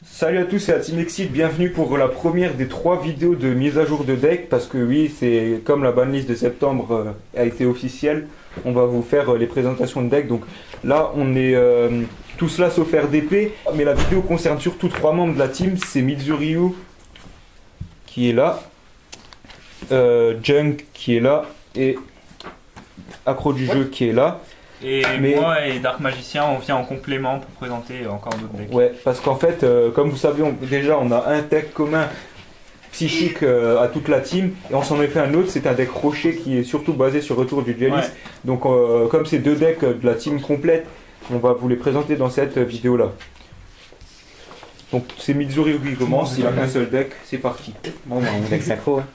Salut à tous, c'est Atimexit, bienvenue pour la première des 3 vidéos de mise à jour de deck, parce que oui, c'est comme la banlist de septembre a été officielle, on va vous faire les présentations de deck. Donc là on est tous là sauf RDP, mais la vidéo concerne surtout 3 membres de la team, c'est Mizuryu qui est là, Junk qui est là et Accro du jeu qui est là. Et moi et Dark Magicien, on vient en complément pour présenter encore d'autres decks. Ouais, parce qu'en fait, comme vous savez, déjà on a un deck commun psychique à toute la team, et on s'en est fait un autre, c'est un deck rocher qui est surtout basé sur Retour du Duelist. Ouais. Donc comme c'est 2 decks de la team complète, on va vous les présenter dans cette vidéo là. Donc c'est Mizuryu qui commence, il a qu'un seul deck, c'est parti. Bon bah on deck synchro, hein.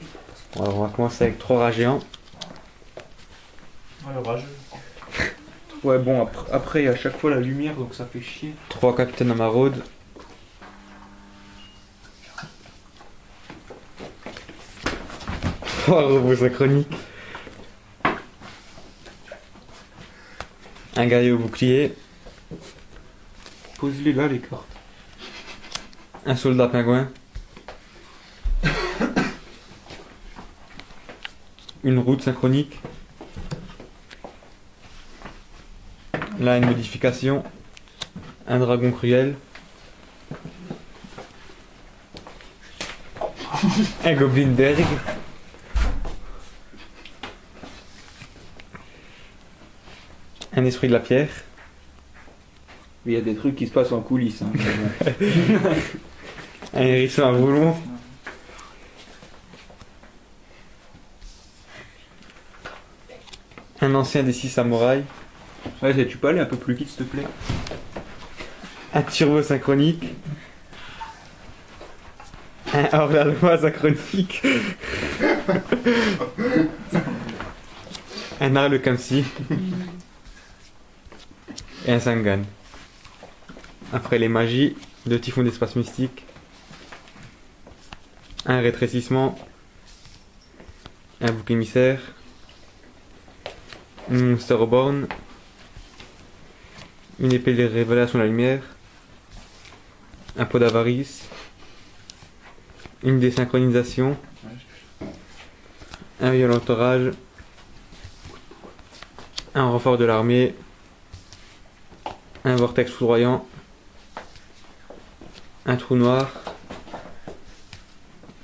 On va commencer avec 3 rats géants. Oh, le rageux. Ouais bon, après il y a à chaque fois la lumière, donc ça fait chier. 3 capitaines à maraude. Trois robots synchroniques. Un guerrier au bouclier. Pose-les là les cartes. Un soldat pingouin. Une route synchronique. Là, une modification. Un dragon cruel. Un goblin berg. Un esprit de la pierre. Il y a des trucs qui se passent en coulisses. Hein. Un hérisson à boulon. Un ancien des 6 samouraïs. Ouais, tu peux aller un peu plus vite s'il te plaît. Un turbo synchronique. Un hors-la-loi synchronique. Un Arle Kamsi. Et un Sangan. Après les magies, 2 typhons d'espace mystique. Un rétrécissement. Un bouc émissaire. Un Monster Reborn. Une épée de révélation de la lumière. Un pot d'avarice. Une désynchronisation. Un violent orage. Un renfort de l'armée. Un vortex foudroyant. Un trou noir.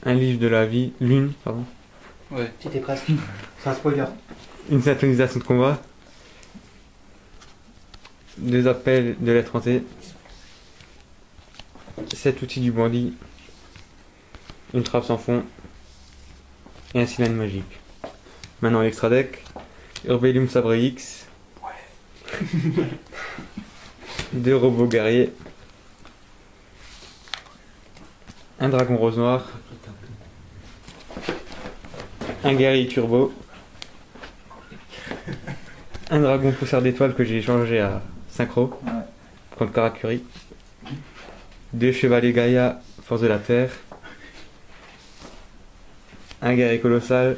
Un livre de la vie. Lune, pardon. Ouais, tu t'es presque. C'est un spoiler. Une synchronisation de combat. 2 appels de lettres hantées. 7 outils du bandit. Une trappe sans fond. Et un cylindre magique. Maintenant l'extra deck. Urbelium Sabre X. Ouais. 2 robots guerriers. Un dragon rose noir. Un guerrier turbo. Un dragon pousseur d'étoiles que j'ai échangé à synchro. Ouais. Contre Karakuri. 2 chevaliers Gaïa, force de la terre. Un guerrier colossal.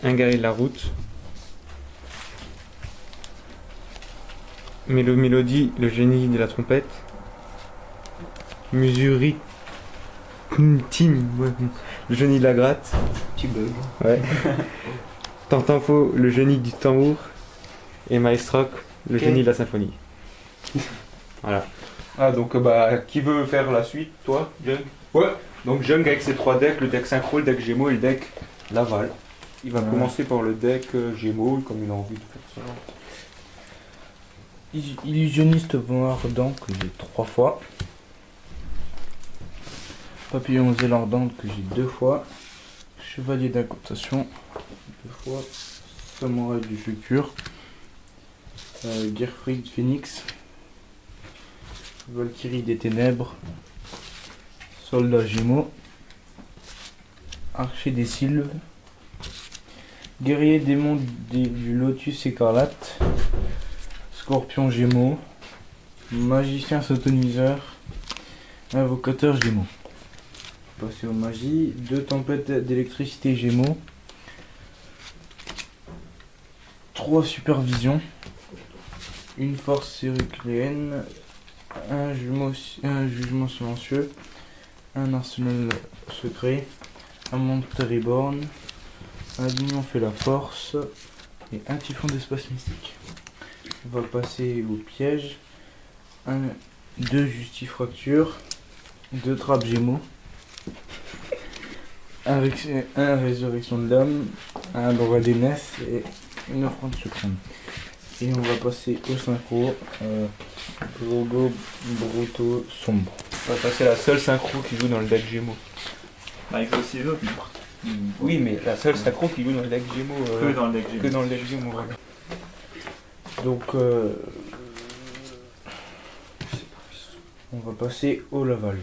Un guerrier de la route. Mélodie, le génie de la trompette. Musuri. Tim, ouais. Le génie de la gratte. Tu bug. Ouais. Tantanfo, le génie du tambour. Et Maestroc, le génie de la symphonie. Voilà. Ah donc qui veut faire la suite, toi, Jung? Ouais. Donc Jung avec ses 3 decks, le deck synchro, le deck Gémeaux et le deck Laval. Il va commencer par le deck Gémeaux, comme il a envie de faire ça. Illusionniste noir ardent que j'ai 3 fois. Papillon zéland ardent que j'ai 2 fois. Chevalier d'incantation 2 fois. Samouraï du futur. Gearfried Phoenix. Valkyrie des ténèbres. Soldat Gémeaux. Archer des sylves. Guerrier démon du lotus écarlate. Scorpion Gémeaux. Magicien sautoniseur. Invocateur Gémeaux. Passer aux magies. 2 tempêtes d'électricité Gémeaux. 3 supervisions, une force séricléenne, un jugement silencieux, un arsenal secret, un Monster Reborn, un L'union fait la force et un typhon d'espace mystique. On va passer au piège. 2 justifractures, 2 trappes gémeaux, un résurrection de l'âme, un droit d'aînesse et une offrande suprême. Et on va passer au synchro. Drogo Bruto Sombre. On va passer à la seule synchro qui joue dans le deck Gémeaux. Bah, il faut aussi les autres, mais Oui, mais la seule synchro qui joue dans le deck Gémeaux. que dans le deck que Gémeaux. dans le deck Gémeaux, voilà. Donc, on va passer au Laval.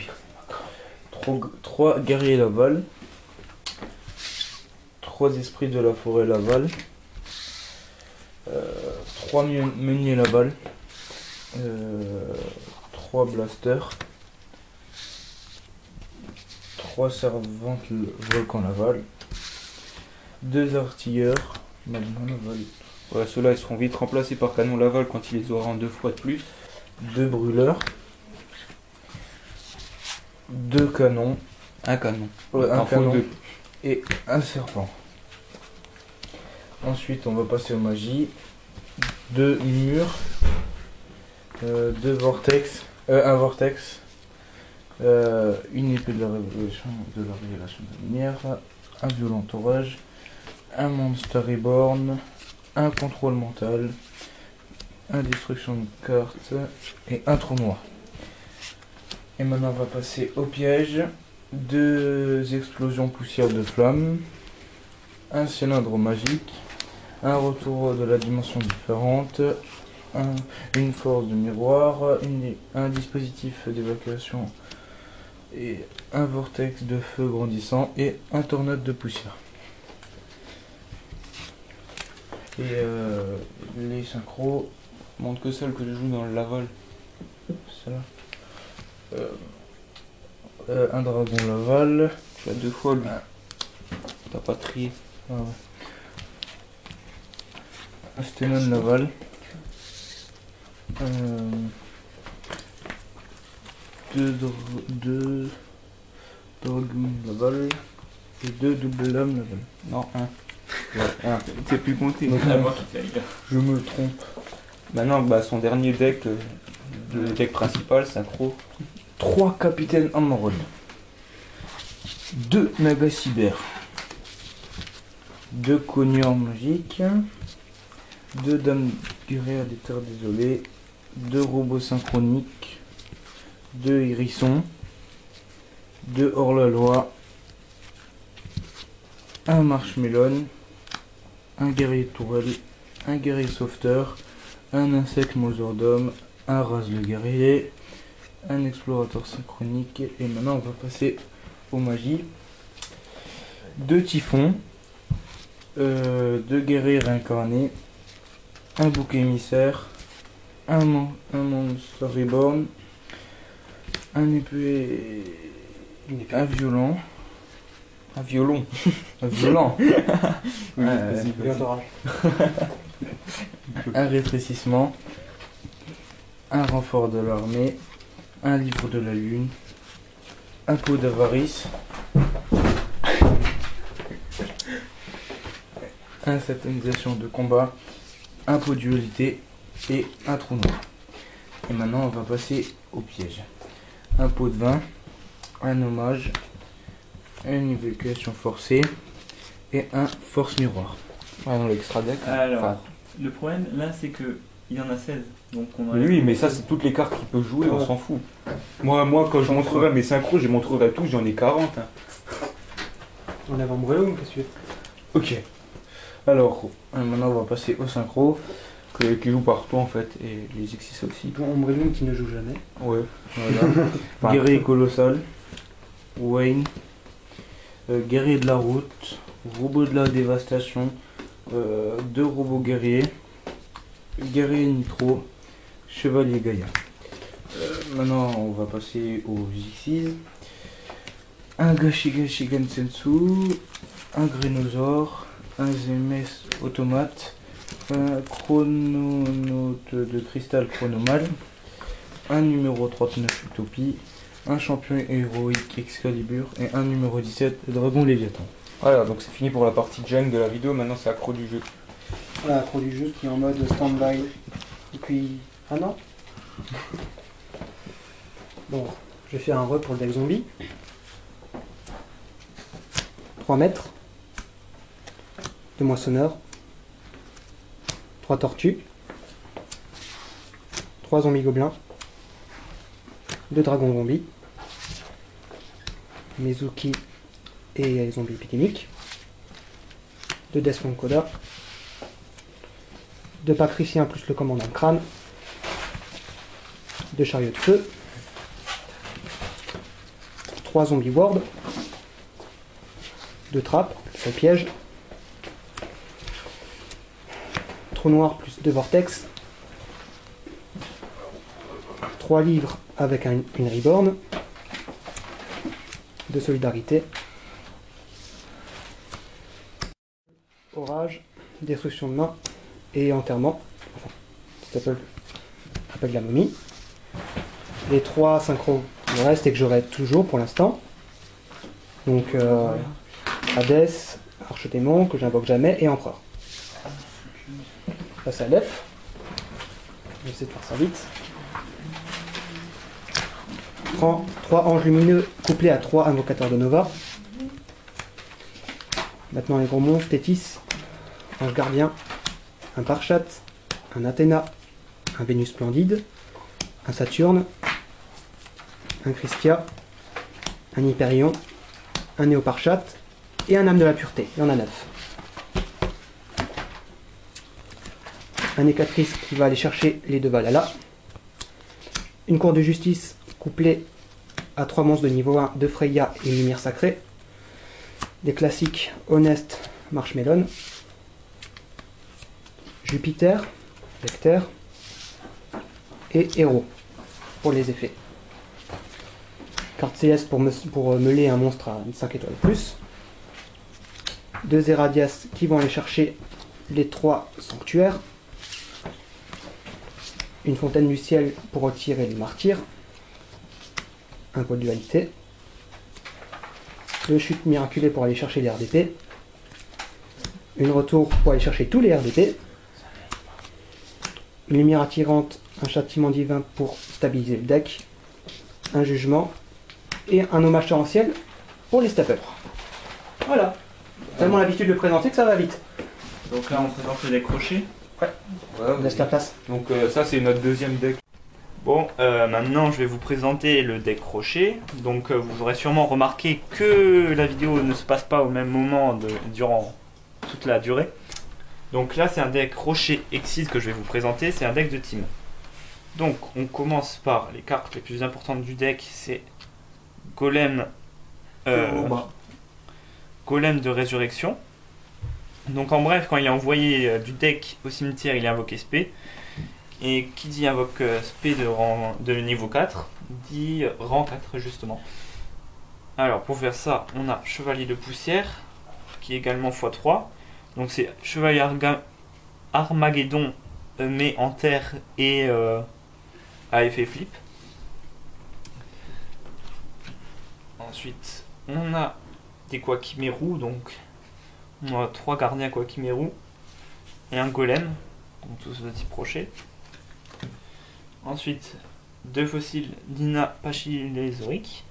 3 guerriers Laval, 3 esprits de la forêt Laval, 3 meuniers Laval, 3 blasters, 3 servantes volcan Laval, 2 artilleurs magma Laval, Ouais, ceux-là ils seront vite remplacés par canon Laval quand il les aura en 2 fois de plus. 2 brûleurs, 2 canons, Un canon. un T'en faut canon 2. et un serpent. Ensuite, on va passer aux magies. 2 murs, 2 vortex, un vortex, une épée de la révélation de la lumière, un violent orage, un Monster Reborn, un contrôle mental, un destruction de carte et un trou noir. Et maintenant, on va passer au piège. 2 explosions poussière de flammes, un cylindre magique, un retour de la dimension différente, une force de miroir, un dispositif d'évacuation et un vortex de feu grandissant et un tornade de poussière. Et les synchros, Montre que celle que je joue dans le Laval. celle-là. Un dragon Laval. Tu as 2 fois lui. Ah. T'as pas trié. Ah ouais. Un Stenon Laval. Deux Dragon Laval. Et 2 double lame Laval. Non, 1. Ouais, 1. T'es plus compté. Donc, C'est moi qui fais, les gars. je me trompe. Maintenant, bah, son dernier deck, le deck principal, synchro. 3 capitaines Emerald. 2 Naga Cyber. 2 cogneurs magiques. 2 dames guerrières des terres désolées. 2 robots synchroniques. 2 hérissons. 2 hors-la-loi. 1 marshmelon. 1 guerrier tourelle. 1 guerrier sauveteur. 1 insecte Mozordom. 1 rase le guerrier. Un explorateur synchronique. Et maintenant on va passer aux magies. 2 typhons. 2 guerriers réincarnés. Un bouc émissaire. Un Monster Reborn. Un épée. Un violon. Un violon. Un violent. Oui, vas-y, vas-y. Un rétrécissement. Un renfort de l'armée. Un livre de la lune. Un pot d'avarice. Un satanisation de combat. Un pot de dualité. Et un trou noir. Et maintenant on va passer au piège. Un pot de vin. Un hommage. Une évacuation forcée. Et un force miroir. Ouais, dans l'extra deck. Alors, Enfin, le problème là, c'est que il y en a 16. Donc on a oui, mais ça, c'est toutes les cartes qu'il peut jouer, on s'en fout. Moi, quand je montrerai mes synchros, je montrerai tous, j'en ai 40. Hein. On avait Umbrellum, qu'est-ce que tu veux? Ok. Alors, maintenant on va passer au synchro. Qui joue partout en fait, et les Xyz aussi. Umbrellum qui ne joue jamais. Ouais. Voilà. Enfin, Guerrier colossal. Wayne. Guerrier de la route. Robot de la dévastation. 2 robots guerriers. Guerrier nitro. Chevalier Gaïa. Maintenant on va passer aux Xyz. Un Gashigashi Gensetsu. Un Grénosaure. Un Zemes automate. Un chrononaute de cristal chronomal. Un numéro 39 Utopie. Un champion héroïque Excalibur. Et un numéro 17 Dragon Léviathan. Voilà, donc c'est fini pour la partie junk de la vidéo, maintenant c'est accro du jeu. Voilà, accro du jeu qui est en mode stand-by depuis un an. Bon, je vais faire un re pour le deck zombie. 3 mètres. 2 moissonneurs. 3 tortues. 3 zombies gobelins. 2 dragons zombies. Mizuki et zombies épidémiques. 2 Desmond Coda. 2 patriciens plus le commandant crâne. 2 chariots de feu. 3 zombies ward. 2 trappes, plus un piège. Trou noir plus 2 vortex. 3 livres avec une reborn. 2 solidarité. Orage, destruction de main et enterrement. Enfin, petit appel de la momie. Les 3 synchros qui me restent et que j'aurai toujours pour l'instant. Donc Hades, Arche-Démon, que j'invoque jamais, et Empereur. Passe à l'EF. Je vais essayer de faire ça vite. Prends 3 anges lumineux couplés à 3 invocateurs de Nova. Maintenant les gros monstres, Tétis, Ange Gardien, un Parchat, un Athéna, un Vénus Splendide, un Saturne, un Christia, un Hyperion, un Néoparchat et un Âme de la Pureté. Il y en a 9. Un Hécatrice qui va aller chercher les 2 Valhalla. Une Cour de Justice couplée à 3 monstres de niveau 1 de Freya et une Lumière Sacrée. Des classiques Honest, Marshmelon. Jupiter, Vecteur et Héros pour les effets. Carte céleste pour meuler un monstre à 5 étoiles de plus. 2 Zeradias qui vont aller chercher les 3 sanctuaires. Une fontaine du ciel pour retirer les martyrs. Un pôle dualité. 2 chutes miraculées pour aller chercher les RDP. Une retour pour aller chercher tous les RDP. Une lumière attirante, un châtiment divin pour stabiliser le deck. Un jugement. Et un hommage torrentiel pour les staffers. Voilà. Tellement l'habitude de le présenter que ça va vite. Donc là on présente le deck crochet. Ouais, Laisse la place. donc ça c'est notre deuxième deck. Bon, maintenant je vais vous présenter le deck crochet. Donc vous aurez sûrement remarqué que la vidéo ne se passe pas au même moment durant toute la durée. Donc là c'est un deck crochet Exit que je vais vous présenter, c'est un deck de team. Donc on commence par les cartes les plus importantes du deck, c'est Golem, Golem de résurrection. Donc en bref, quand il est envoyé du deck au cimetière, il est invoqué spé. Et qui dit invoque spé de niveau 4, dit rang 4 justement. Alors pour faire ça, on a Chevalier de poussière, qui est également x3. Donc c'est Chevalier Armageddon, mais en terre et à effet flip. Ensuite, on a des Kwakimeru, donc on a 3 gardiens Kwakimeru et un golem, donc tous de type rocher. Ensuite, 2 fossiles Dina Pachylézorique,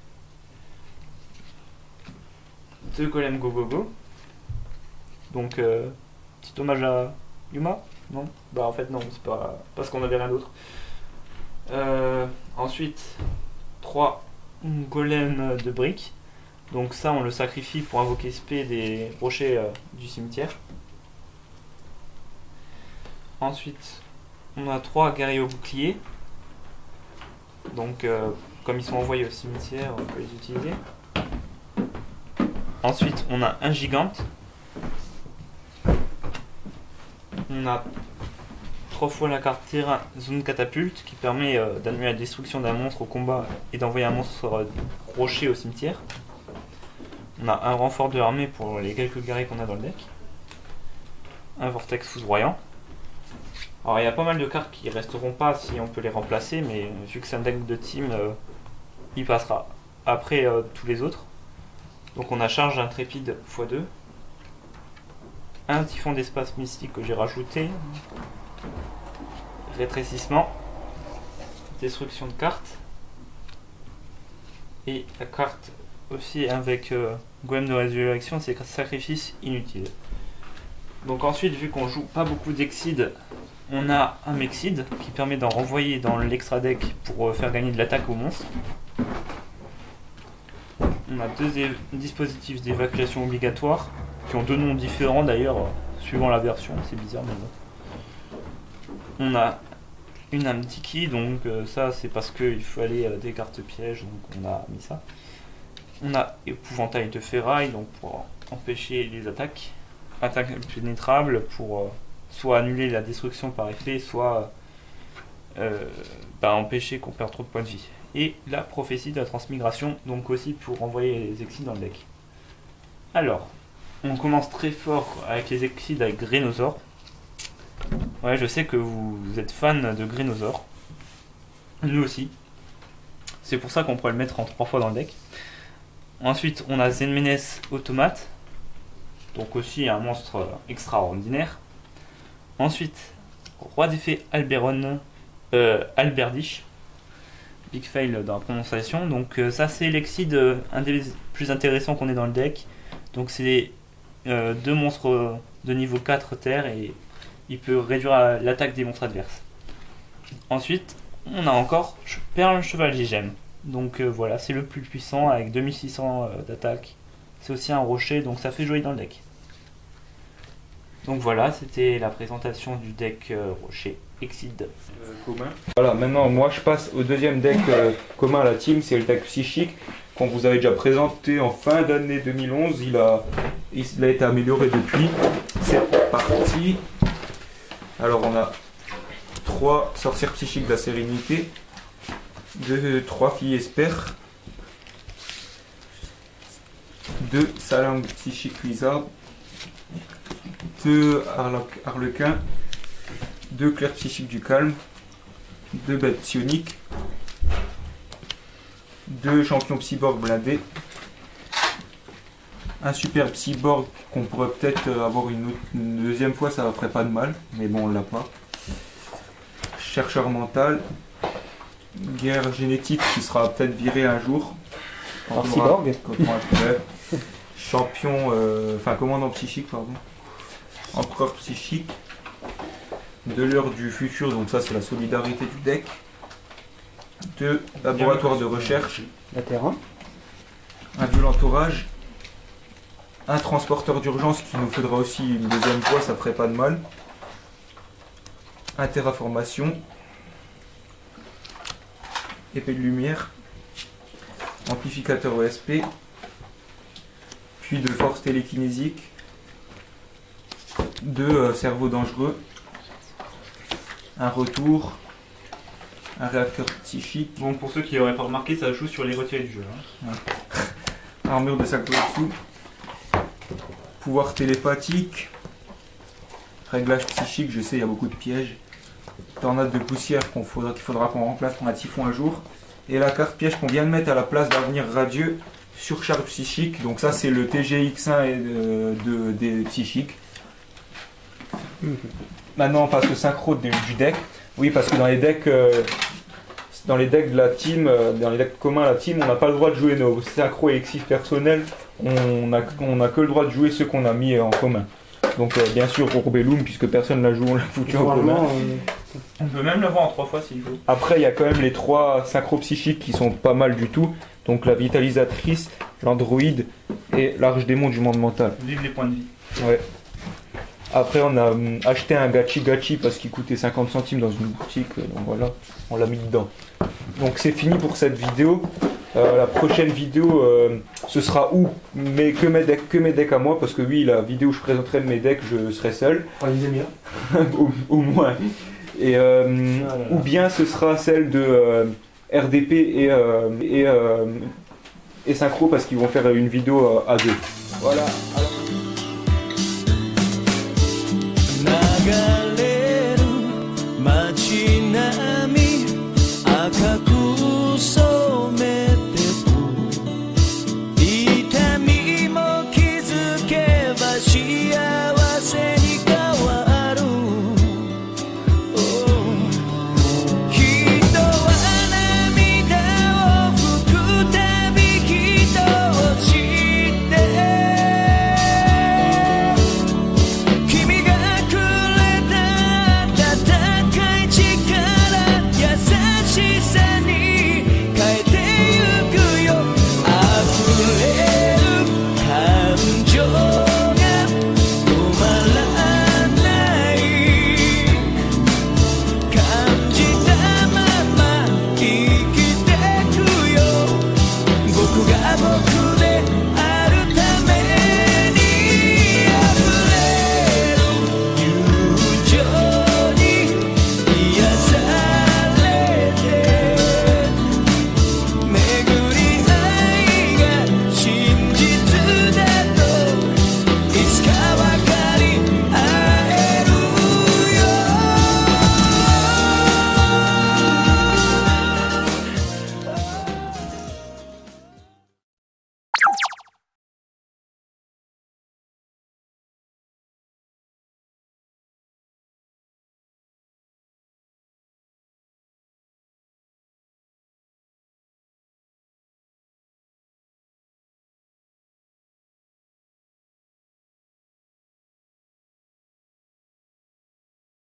2 golems Go-Go-Go. Donc, petit hommage à Yuma. Non, bah en fait non, c'est pas parce qu'on avait rien d'autre. Ensuite, 3 golems de briques. Donc ça on le sacrifie pour invoquer spé des rochers du cimetière. Ensuite, on a 3 guerriers au bouclier. Donc comme ils sont envoyés au cimetière, on peut les utiliser. Ensuite, on a un gigante. On a 3 fois la carte terrain zone catapulte qui permet d'annuler la destruction d'un monstre au combat et d'envoyer un monstre rocher au cimetière. On a un renfort de armée pour les quelques guerriers qu'on a dans le deck. Un vortex foudroyant. Alors il y a pas mal de cartes qui resteront pas si on peut les remplacer, mais vu que c'est un deck de team, il passera après tous les autres. Donc on a charge intrépide x2, un typhon d'espace mystique que j'ai rajouté, rétrécissement, destruction de cartes, et la carte aussi avec Golem de résurrection, c'est sacrifice inutile. Donc ensuite, vu qu'on joue pas beaucoup d'Exceed, on a un Mexid qui permet d'en renvoyer dans l'extra deck pour faire gagner de l'attaque aux monstres. On a deux dispositifs d'évacuation obligatoire qui ont deux noms différents d'ailleurs suivant la version, c'est bizarre mais bon. On a une âme Tiki, donc ça c'est parce qu'il fallait des cartes pièges, donc on a mis ça. On a épouvantail de ferraille, donc pour empêcher les attaques. Attaque pénétrable pour soit annuler la destruction par effet, soit empêcher qu'on perde trop de points de vie. Et la prophétie de la transmigration, donc aussi pour envoyer les Exceed dans le deck. Alors, on commence très fort avec les Exceed avec Grénosaure. Ouais, je sais que vous êtes fan de Grénosaure. Nous aussi. C'est pour ça qu'on pourrait le mettre en 3 fois dans le deck. Ensuite, on a Zenmenes Automate. Donc aussi un monstre extraordinaire. Ensuite, Roi des Fées Alberon, Alberdish. Big fail dans la prononciation. Donc ça c'est l'Exceed un des plus intéressants qu'on ait dans le deck. Donc c'est deux monstres de niveau 4 terre et il peut réduire l'attaque des monstres adverses. Ensuite, on a encore Perle Chevalier Gemme. Donc voilà, c'est le plus puissant avec 2600 d'attaque. C'est aussi un rocher, donc ça fait joli dans le deck. Donc voilà, c'était la présentation du deck rocher Exceed commun. Voilà, maintenant moi je passe au deuxième deck commun à la team, c'est le deck psychique qu'on vous avait déjà présenté en fin d'année 2011. Il a été amélioré depuis. C'est parti. Alors on a 3 sorcières psychiques de la sérénité, 3 filles espères, 2 salangues psychiques wizard, 2 harlequins, 2 clercs psychiques du calme, 2 bêtes psioniques, 2 champions cyborg blindés, un super cyborg qu'on pourrait peut-être avoir une deuxième fois, ça ne ferait pas de mal, mais bon on l'a pas. Chercheur mental, guerre génétique qui sera peut-être viré un jour. Par cyborg. Champion, commandant psychique, pardon. Empereur psychique. De l'heure du futur, donc ça c'est la solidarité du deck. 2 laboratoires de recherche. La terrain. Un violent orage. Un transporteur d'urgence qui nous faudra aussi une deuxième fois, ça ferait pas de mal. Un terraformation. Épée de lumière. Amplificateur ESP. Puis de force télékinésique. 2 cerveaux dangereux. Un retour. Un réacteur psychique. Bon, pour ceux qui n'auraient pas remarqué, ça joue sur les retirés du jeu. Hein. Ouais. Armure de Sakotsu. Pouvoir télépathique. Réglage psychique, je sais, il y a beaucoup de pièges. Tornade de poussière qu'il faudra qu'on remplace pour un typhon un jour. Et la carte piège qu'on vient de mettre à la place d'avenir radieux. Surcharge psychique. Donc ça c'est le TGX1 des psychiques. Maintenant on passe au synchro du deck. Oui, parce que dans les decks de la team, dans les decks communs à la team, on n'a pas le droit de jouer nos synchro et exif personnels. On a que le droit de jouer ceux qu'on a mis en commun. Donc bien sûr Orbelum, puisque personne ne l'a joué, on l'a foutu en commun. On peut même le voir en 3 fois s'il faut. Après il y a quand même les 3 synchro psychiques qui sont pas mal du tout. Donc la vitalisatrice, l'androïde et l'arche démon du monde mental. Vive les points de vie. Ouais. Après on a acheté un gachi parce qu'il coûtait 50 centimes dans une boutique, donc voilà, on l'a mis dedans. Donc c'est fini pour cette vidéo. La prochaine vidéo ce sera que mes decks à moi, parce que oui, la vidéo où je présenterai mes decks je serai seul. En une demi-heure. au moins. Et, ou bien ce sera celle de RDP et Synchro, parce qu'ils vont faire une vidéo à 2. Voilà. Alors,